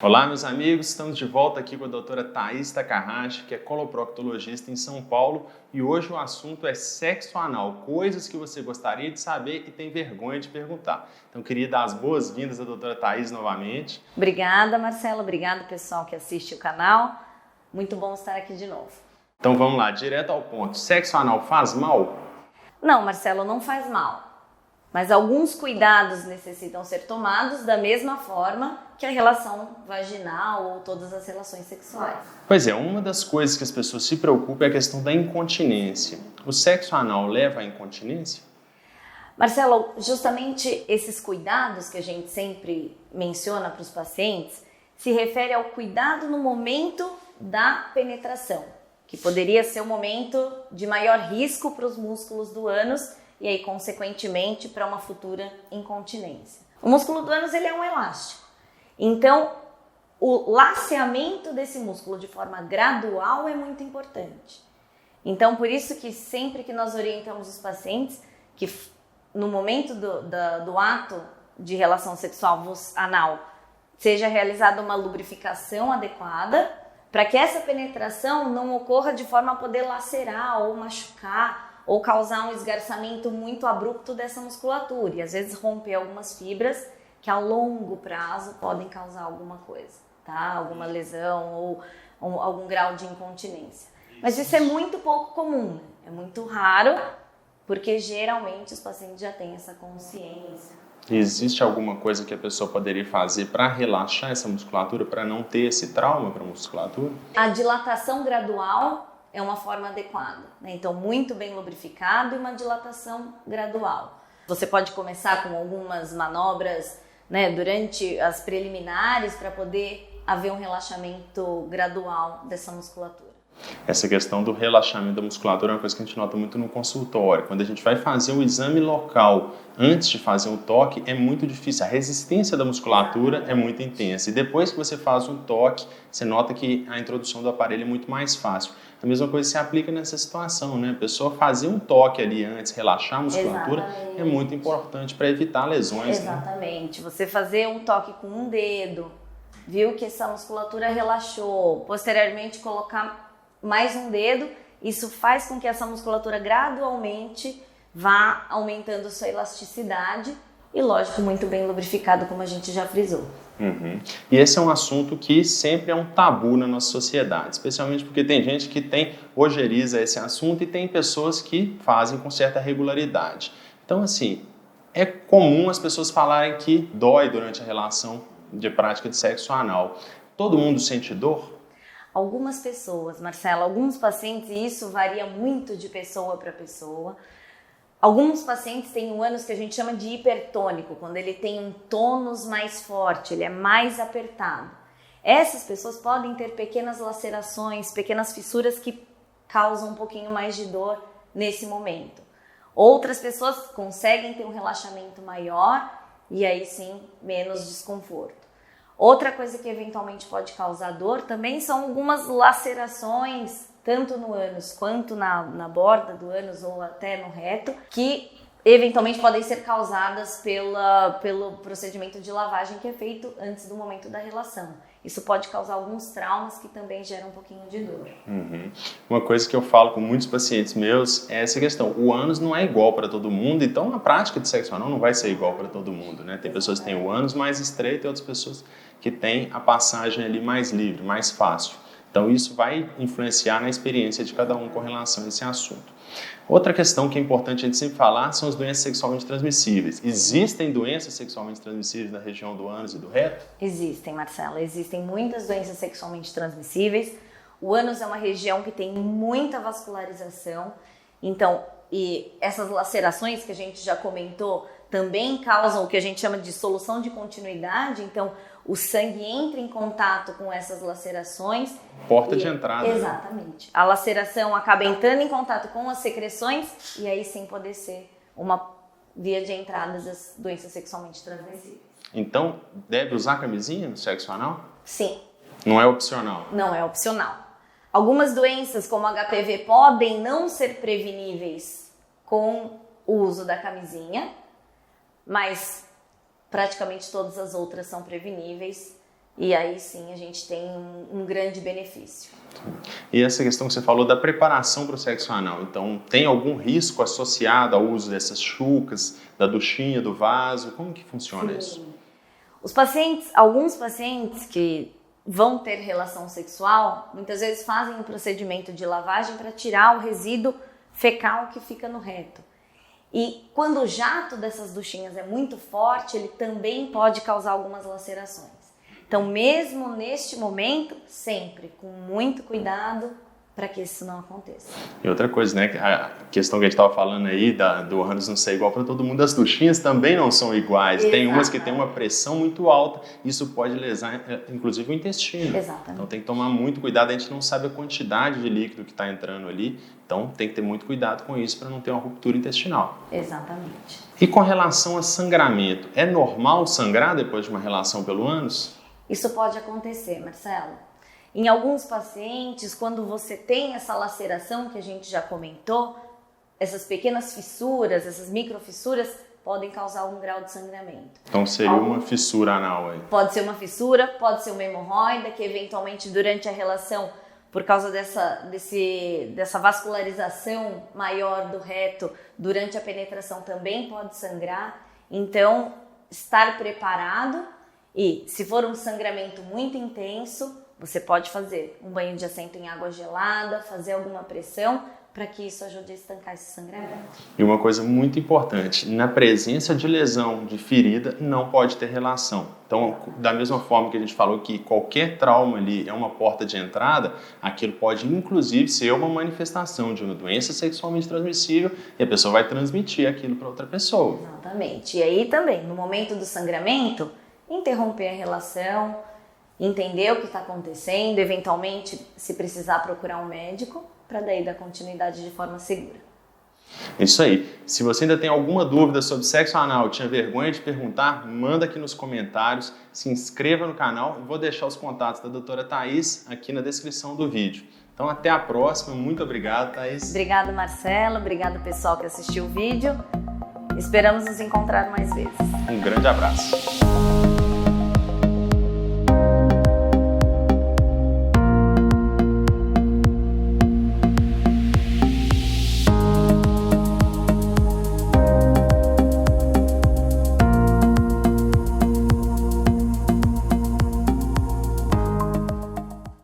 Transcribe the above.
Olá, meus amigos, estamos de volta aqui com a doutora Thaís Takahashi, que é coloproctologista em São Paulo, e hoje o assunto é sexo anal, coisas que você gostaria de saber e tem vergonha de perguntar. Então, queria dar as boas-vindas à doutora Thaís novamente. Obrigada, Marcela, obrigada pessoal que assiste o canal, muito bom estar aqui de novo. Então vamos lá, direto ao ponto, sexo anal faz mal? Não, Marcelo, não faz mal. Mas alguns cuidados necessitam ser tomados da mesma forma que a relação vaginal ou todas as relações sexuais. Pois é, uma das coisas que as pessoas se preocupam é a questão da incontinência. O sexo anal leva à incontinência? Marcelo, justamente esses cuidados que a gente sempre menciona para os pacientes se refere ao cuidado no momento da penetração, que poderia ser o momento de maior risco para os músculos do ânus e aí, consequentemente, para uma futura incontinência. O músculo do ânus ele é um elástico. Então, o laceamento desse músculo de forma gradual é muito importante. Então, por isso que sempre que nós orientamos os pacientes que no momento do ato de relação sexual anal seja realizada uma lubrificação adequada para que essa penetração não ocorra de forma a poder lacerar ou machucar ou causar um esgarçamento muito abrupto dessa musculatura e às vezes romper algumas fibras que a longo prazo podem causar alguma coisa, tá? Alguma lesão ou algum grau de incontinência. Mas isso é muito pouco comum, né? É muito raro, porque geralmente os pacientes já têm essa consciência. Existe alguma coisa que a pessoa poderia fazer para relaxar essa musculatura, para não ter esse trauma para a musculatura? A dilatação gradual é uma forma adequada, né? Então muito bem lubrificado e uma dilatação gradual. Você pode começar com algumas manobras, né, durante as preliminares para poder haver um relaxamento gradual dessa musculatura. Essa questão do relaxamento da musculatura é uma coisa que a gente nota muito no consultório. Quando a gente vai fazer um exame local antes de fazer um toque, é muito difícil. A resistência da musculatura é muito intensa. E depois que você faz um toque, você nota que a introdução do aparelho é muito mais fácil. A mesma coisa se aplica nessa situação, né? A pessoa fazer um toque ali antes, relaxar a musculatura, é muito importante para evitar lesões. Exatamente. Né? Você fazer um toque com um dedo, viu que essa musculatura relaxou, posteriormente colocar mais um dedo, isso faz com que essa musculatura gradualmente vá aumentando sua elasticidade e, lógico, muito bem lubrificado, como a gente já frisou. E esse é um assunto que sempre é um tabu na nossa sociedade, especialmente porque tem gente que ojeriza esse assunto e tem pessoas que fazem com certa regularidade. Então, assim, é comum as pessoas falarem que dói durante a relação de prática de sexo anal. Todo mundo sente dor? Algumas pessoas, Marcela, alguns pacientes, e isso varia muito de pessoa para pessoa. Alguns pacientes têm um ânus que a gente chama de hipertônico, quando ele tem um tônus mais forte, ele é mais apertado. Essas pessoas podem ter pequenas lacerações, pequenas fissuras que causam um pouquinho mais de dor nesse momento. Outras pessoas conseguem ter um relaxamento maior e aí sim menos desconforto. Outra coisa que eventualmente pode causar dor também são algumas lacerações, tanto no ânus quanto na borda do ânus ou até no reto, que eventualmente podem ser causadas pelo procedimento de lavagem que é feito antes do momento da relação. Isso pode causar alguns traumas que também geram um pouquinho de dor. Uma coisa que eu falo com muitos pacientes meus é essa questão. O ânus não é igual para todo mundo, então a prática de sexo anal não vai ser igual para todo mundo, né? Tem pessoas que têm o ânus mais estreito e outras pessoas que têm a passagem ali mais livre, mais fácil. Então isso vai influenciar na experiência de cada um com relação a esse assunto. Outra questão que é importante a gente sempre falar são as doenças sexualmente transmissíveis. Existem doenças sexualmente transmissíveis na região do ânus e do reto? Existem, Marcela. Existem muitas doenças sexualmente transmissíveis. O ânus é uma região que tem muita vascularização. Então, e essas lacerações que a gente já comentou também causam o que a gente chama de solução de continuidade. Então, o sangue entra em contato com essas lacerações. Porta de entrada. Exatamente. A laceração acaba entrando em contato com as secreções e aí sim poder ser uma via de entrada das doenças sexualmente transmissíveis. Então, deve usar camisinha no sexo anal? Sim. Não é opcional? Não é opcional. Algumas doenças, como HPV, podem não ser preveníveis com o uso da camisinha, mas praticamente todas as outras são preveníveis e aí sim a gente tem um grande benefício. E essa questão que você falou da preparação para o sexo anal, então tem algum risco associado ao uso dessas chucas, da duchinha, do vaso? Como que funciona isso? Alguns pacientes que vão ter relação sexual, muitas vezes fazem um procedimento de lavagem para tirar o resíduo fecal que fica no reto. E quando o jato dessas duchinhas é muito forte, ele também pode causar algumas lacerações. Então, mesmo neste momento, sempre com muito cuidado para que isso não aconteça. E outra coisa, né? A questão que a gente estava falando aí do ânus não ser igual para todo mundo, as duchinhas também não são iguais. Exato. Tem umas que têm uma pressão muito alta, isso pode lesar, inclusive, o intestino. Exatamente. Então tem que tomar muito cuidado, a gente não sabe a quantidade de líquido que está entrando ali, então tem que ter muito cuidado com isso para não ter uma ruptura intestinal. Exatamente. E com relação a sangramento, é normal sangrar depois de uma relação pelo ânus? Isso pode acontecer, Marcelo. Em alguns pacientes, quando você tem essa laceração que a gente já comentou, essas pequenas fissuras, essas microfissuras, podem causar algum grau de sangramento. Então seria uma fissura anal aí? Pode ser uma fissura, pode ser uma hemorroida, que eventualmente durante a relação, por causa dessa vascularização maior do reto, durante a penetração também pode sangrar. Então, estar preparado e, se for um sangramento muito intenso, você pode fazer um banho de assento em água gelada, fazer alguma pressão para que isso ajude a estancar esse sangramento. E uma coisa muito importante, na presença de lesão, de ferida, não pode ter relação. Então, da mesma forma que a gente falou que qualquer trauma ali é uma porta de entrada, aquilo pode inclusive ser uma manifestação de uma doença sexualmente transmissível e a pessoa vai transmitir aquilo para outra pessoa. Exatamente. E aí também, no momento do sangramento, interromper a relação, entender o que está acontecendo, eventualmente, se precisar, procurar um médico, para daí dar continuidade de forma segura. Isso aí. Se você ainda tem alguma dúvida sobre sexo anal, tinha vergonha de perguntar, manda aqui nos comentários, se inscreva no canal e vou deixar os contatos da doutora Thaís aqui na descrição do vídeo. Então até a próxima, muito obrigado, Thaís. Obrigado, Marcelo, obrigado pessoal que assistiu o vídeo. Esperamos nos encontrar mais vezes. Um grande abraço.